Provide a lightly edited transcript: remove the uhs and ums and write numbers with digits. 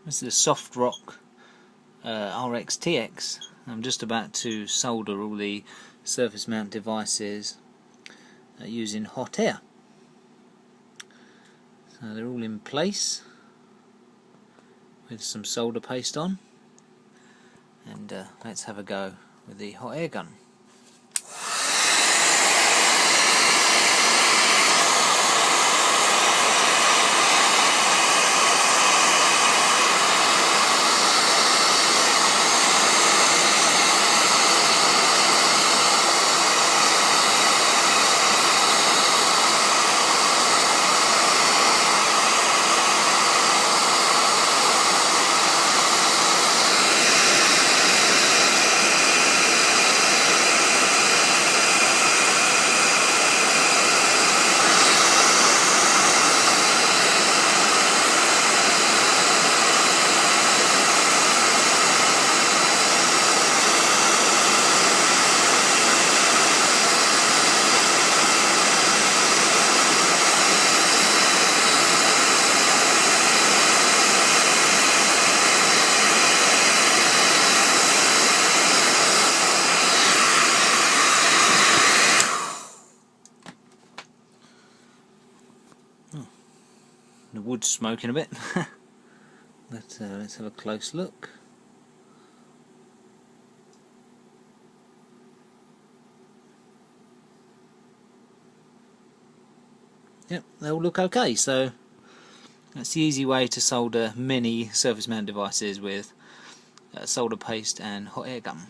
This is a Softrock RXTX. I'm just about to solder all the surface mount devices using hot air. So they're all in place with some solder paste on, and let's have a go with the hot air gun. The wood's smoking a bit, but let's have a close look. Yep, they all look okay, so that's the easy way to solder many surface mount devices with solder paste and hot air gun.